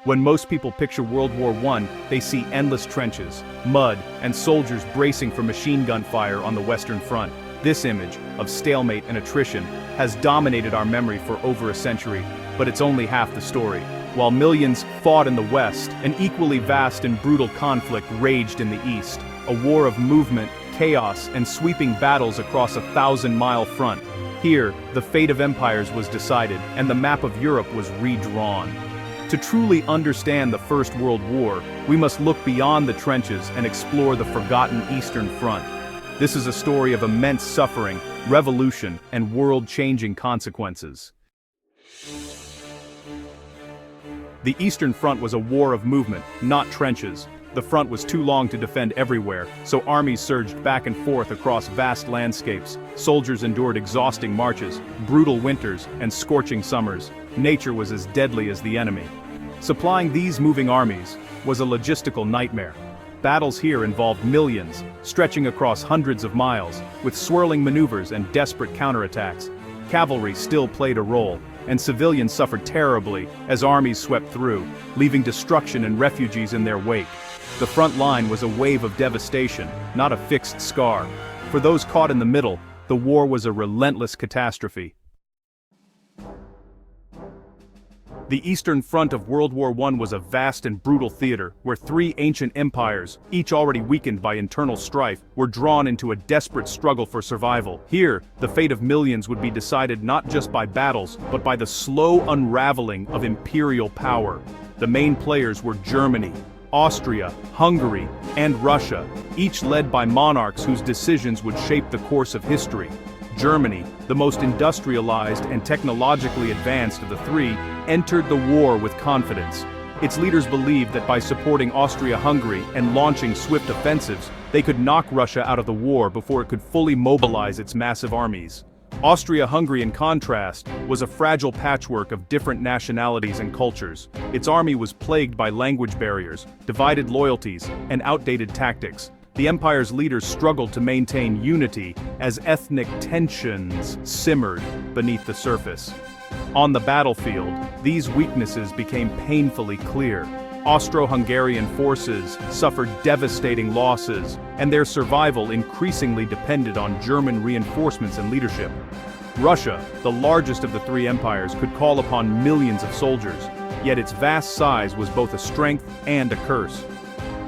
When most people picture World War I, they see endless trenches, mud, and soldiers bracing for machine gun fire on the Western Front. This image, of stalemate and attrition, has dominated our memory for over a century, but it's only half the story. While millions fought in the West, an equally vast and brutal conflict raged in the East, a war of movement, chaos, and sweeping battles across a 1,000-mile front. Here, the fate of empires was decided, and the map of Europe was redrawn. To truly understand the First World War, we must look beyond the trenches and explore the forgotten Eastern Front. This is a story of immense suffering, revolution, and world-changing consequences. The Eastern Front was a war of movement, not trenches. The front was too long to defend everywhere, so armies surged back and forth across vast landscapes. Soldiers endured exhausting marches, brutal winters, and scorching summers. Nature was as deadly as the enemy. Supplying these moving armies was a logistical nightmare. Battles here involved millions, stretching across hundreds of miles, with swirling maneuvers and desperate counterattacks. Cavalry still played a role, and civilians suffered terribly as armies swept through, leaving destruction and refugees in their wake. The front line was a wave of devastation, not a fixed scar. For those caught in the middle, the war was a relentless catastrophe. The Eastern Front of World War I was a vast and brutal theater, where three ancient empires, each already weakened by internal strife, were drawn into a desperate struggle for survival. Here, the fate of millions would be decided not just by battles, but by the slow unraveling of imperial power. The main players were Germany, Austria, Hungary, and Russia, each led by monarchs whose decisions would shape the course of history. Germany, the most industrialized and technologically advanced of the three, entered the war with confidence. Its leaders believed that by supporting Austria-Hungary and launching swift offensives, they could knock Russia out of the war before it could fully mobilize its massive armies. Austria-Hungary, in contrast, was a fragile patchwork of different nationalities and cultures. Its army was plagued by language barriers, divided loyalties, and outdated tactics. The empire's leaders struggled to maintain unity as ethnic tensions simmered beneath the surface. On the battlefield, these weaknesses became painfully clear. Austro-Hungarian forces suffered devastating losses, and their survival increasingly depended on German reinforcements and leadership. Russia, the largest of the three empires, could call upon millions of soldiers, yet its vast size was both a strength and a curse.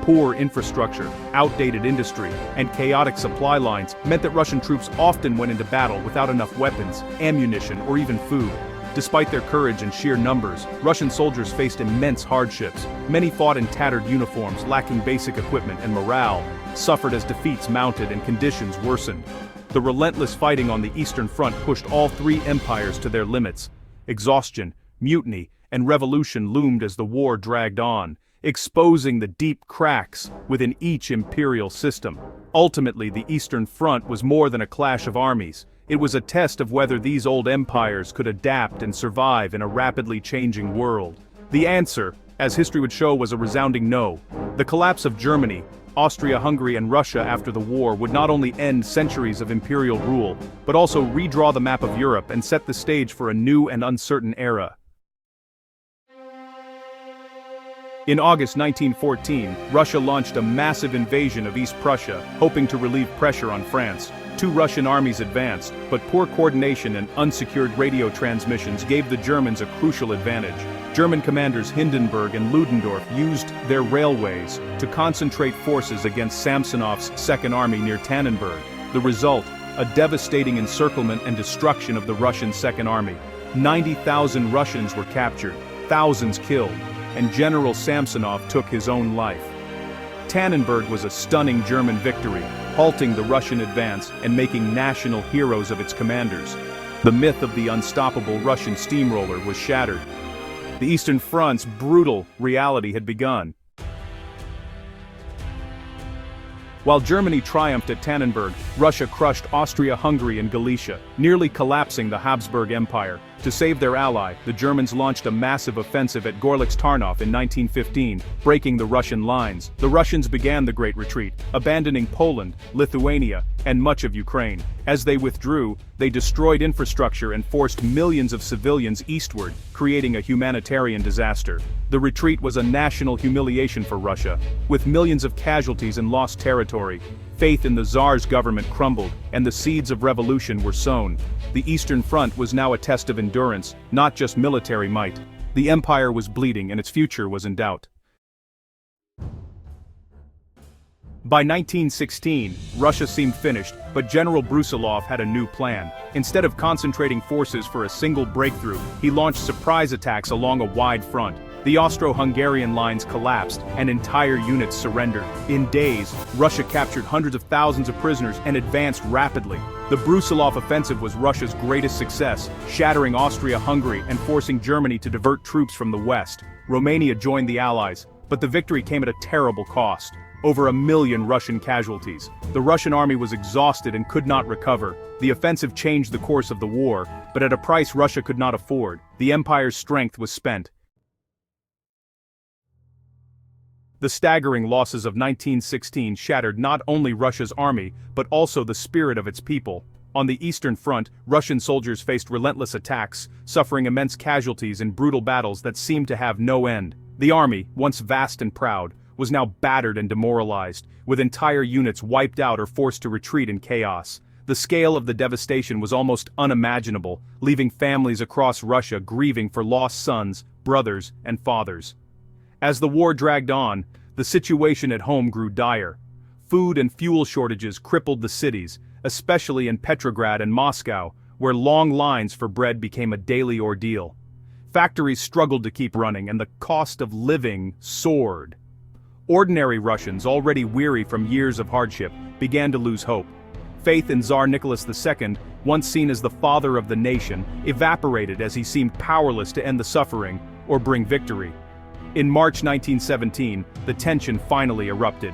Poor infrastructure, outdated industry, and chaotic supply lines meant that Russian troops often went into battle without enough weapons, ammunition, or even food. Despite their courage and sheer numbers, Russian soldiers faced immense hardships. Many fought in tattered uniforms, lacking basic equipment, and morale suffered as defeats mounted and conditions worsened. The relentless fighting on the Eastern Front pushed all three empires to their limits. Exhaustion, mutiny, and revolution loomed as the war dragged on, exposing the deep cracks within each imperial system. Ultimately, the Eastern Front was more than a clash of armies. It was a test of whether these old empires could adapt and survive in a rapidly changing world. The answer, as history would show, was a resounding no. The collapse of Germany, Austria-Hungary, and Russia after the war would not only end centuries of imperial rule, but also redraw the map of Europe and set the stage for a new and uncertain era. In August 1914, Russia launched a massive invasion of East Prussia, hoping to relieve pressure on France. Two Russian armies advanced, but poor coordination and unsecured radio transmissions gave the Germans a crucial advantage. German commanders Hindenburg and Ludendorff used their railways to concentrate forces against Samsonov's Second Army near Tannenberg. The result, a devastating encirclement and destruction of the Russian Second Army. 90,000 Russians were captured, thousands killed, and General Samsonov took his own life. Tannenberg was a stunning German victory, halting the Russian advance and making national heroes of its commanders. The myth of the unstoppable Russian steamroller was shattered. The Eastern Front's brutal reality had begun. While Germany triumphed at Tannenberg, Russia crushed Austria-Hungary and Galicia, nearly collapsing the Habsburg Empire. To save their ally, the Germans launched a massive offensive at Gorlich's Tarnów in 1915, breaking the Russian lines. The Russians began the Great Retreat, abandoning Poland, Lithuania, and much of Ukraine. As they withdrew, They destroyed infrastructure and forced millions of civilians eastward, creating a humanitarian disaster. The retreat was a national humiliation for Russia, with millions of casualties and lost territory. Faith in the Tsar's government crumbled, and the seeds of revolution were sown. The Eastern Front was now a test of endurance, not just military might. The empire was bleeding and its future was in doubt. By 1916, Russia seemed finished, but General Brusilov had a new plan. Instead of concentrating forces for a single breakthrough, he launched surprise attacks along a wide front. The Austro-Hungarian lines collapsed, and entire units surrendered. In days, Russia captured hundreds of thousands of prisoners and advanced rapidly. The Brusilov offensive was Russia's greatest success, shattering Austria-Hungary and forcing Germany to divert troops from the west. Romania joined the Allies, but the victory came at a terrible cost. Over 1 million Russian casualties. The Russian army was exhausted and could not recover. The offensive changed the course of the war, but at a price Russia could not afford. The empire's strength was spent. The staggering losses of 1916 shattered not only Russia's army, but also the spirit of its people. On the Eastern Front, Russian soldiers faced relentless attacks, suffering immense casualties in brutal battles that seemed to have no end. The army, once vast and proud, was now battered and demoralized, with entire units wiped out or forced to retreat in chaos. The scale of the devastation was almost unimaginable, leaving families across Russia grieving for lost sons, brothers, and fathers. As the war dragged on, the situation at home grew dire. Food and fuel shortages crippled the cities, especially in Petrograd and Moscow, where long lines for bread became a daily ordeal. Factories struggled to keep running, and the cost of living soared. Ordinary Russians, already weary from years of hardship, began to lose hope. Faith in Tsar Nicholas II, once seen as the father of the nation, evaporated as he seemed powerless to end the suffering or bring victory. In March 1917, the tension finally erupted.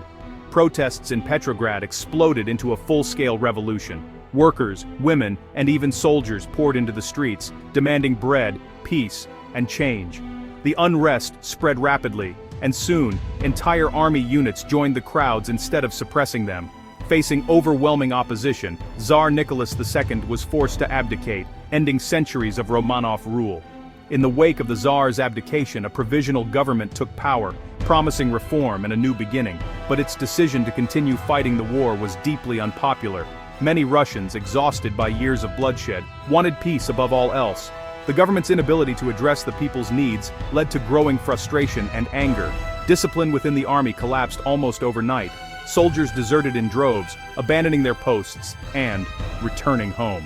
Protests in Petrograd exploded into a full-scale revolution. Workers, women, and even soldiers poured into the streets, demanding bread, peace, and change. The unrest spread rapidly, and soon, entire army units joined the crowds instead of suppressing them. Facing overwhelming opposition, Tsar Nicholas II was forced to abdicate, ending centuries of Romanov rule. In the wake of the Tsar's abdication, a provisional government took power, promising reform and a new beginning, but its decision to continue fighting the war was deeply unpopular. Many Russians, exhausted by years of bloodshed, wanted peace above all else. The government's inability to address the people's needs led to growing frustration and anger. Discipline within the army collapsed almost overnight. Soldiers deserted in droves, abandoning their posts and returning home.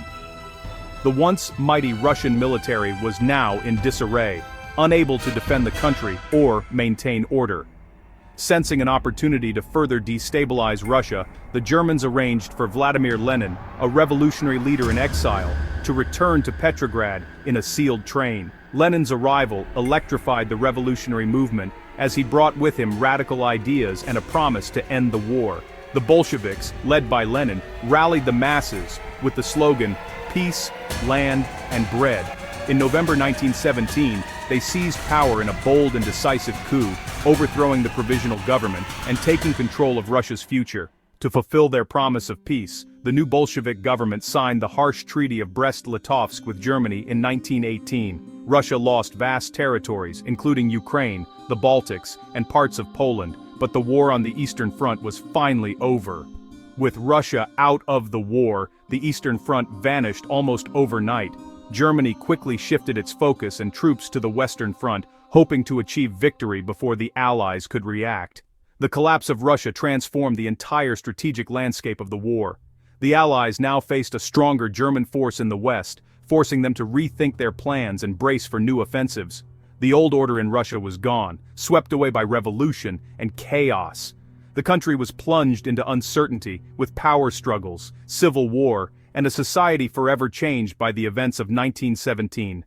The once mighty Russian military was now in disarray, unable to defend the country or maintain order. Sensing an opportunity to further destabilize Russia, the Germans arranged for Vladimir Lenin, a revolutionary leader in exile, to return to Petrograd in a sealed train. Lenin's arrival electrified the revolutionary movement as he brought with him radical ideas and a promise to end the war. The Bolsheviks, led by Lenin, rallied the masses with the slogan, "Peace, Land, and Bread." In November 1917, they seized power in a bold and decisive coup, overthrowing the provisional government and taking control of Russia's future. To fulfill their promise of peace, the new Bolshevik government signed the harsh Treaty of Brest-Litovsk with Germany in 1918. Russia lost vast territories, including Ukraine, the Baltics, and parts of Poland, but the war on the Eastern Front was finally over. With Russia out of the war, the Eastern Front vanished almost overnight. Germany quickly shifted its focus and troops to the Western Front, hoping to achieve victory before the Allies could react. The collapse of Russia transformed the entire strategic landscape of the war. The Allies now faced a stronger German force in the West, forcing them to rethink their plans and brace for new offensives. The old order in Russia was gone, swept away by revolution and chaos. The country was plunged into uncertainty, with power struggles, civil war, and a society forever changed by the events of 1917.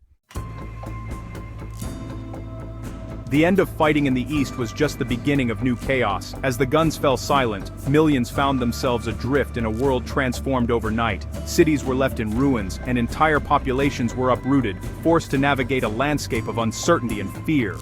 The end of fighting in the East was just the beginning of new chaos. As the guns fell silent, millions found themselves adrift in a world transformed overnight. Cities were left in ruins, and entire populations were uprooted, forced to navigate a landscape of uncertainty and fear.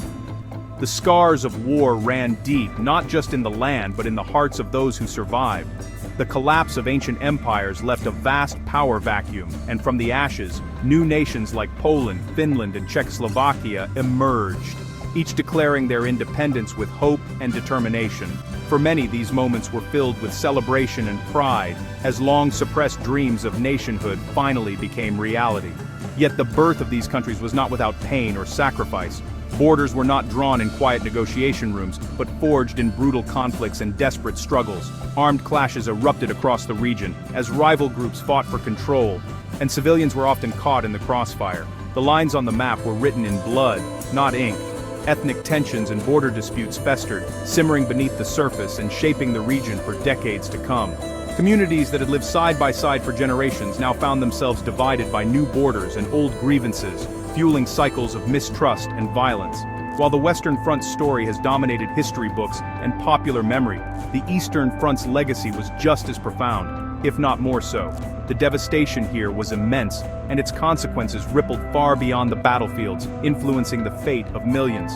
The scars of war ran deep, not just in the land but in the hearts of those who survived. The collapse of ancient empires left a vast power vacuum, and from the ashes, new nations like Poland, Finland, and Czechoslovakia emerged, each declaring their independence with hope and determination. For many, these moments were filled with celebration and pride, as long-suppressed dreams of nationhood finally became reality. Yet the birth of these countries was not without pain or sacrifice. Borders were not drawn in quiet negotiation rooms, but forged in brutal conflicts and desperate struggles. Armed clashes erupted across the region, as rival groups fought for control, and civilians were often caught in the crossfire. The lines on the map were written in blood, not ink. Ethnic tensions and border disputes festered, simmering beneath the surface and shaping the region for decades to come. Communities that had lived side by side for generations now found themselves divided by new borders and old grievances, fueling cycles of mistrust and violence. While the Western Front's story has dominated history books and popular memory, the Eastern Front's legacy was just as profound, if not more so. The devastation here was immense, and its consequences rippled far beyond the battlefields, influencing the fate of millions.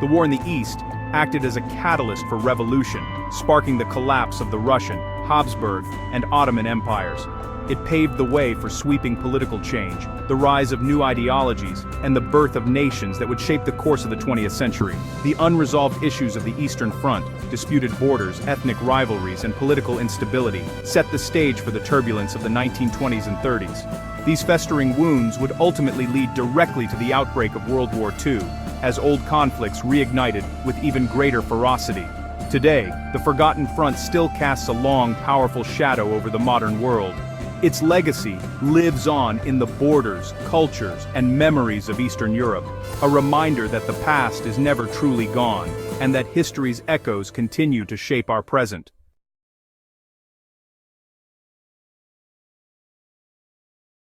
The war in the East acted as a catalyst for revolution, sparking the collapse of the Russian, Habsburg, and Ottoman empires. It paved the way for sweeping political change, the rise of new ideologies, and the birth of nations that would shape the course of the 20th century. The unresolved issues of the Eastern Front, disputed borders, ethnic rivalries, and political instability, set the stage for the turbulence of the 1920s and 30s. These festering wounds would ultimately lead directly to the outbreak of World War II, as old conflicts reignited with even greater ferocity. Today, the Forgotten Front still casts a long, powerful shadow over the modern world. Its legacy lives on in the borders, cultures, and memories of Eastern Europe, a reminder that the past is never truly gone, and that history's echoes continue to shape our present.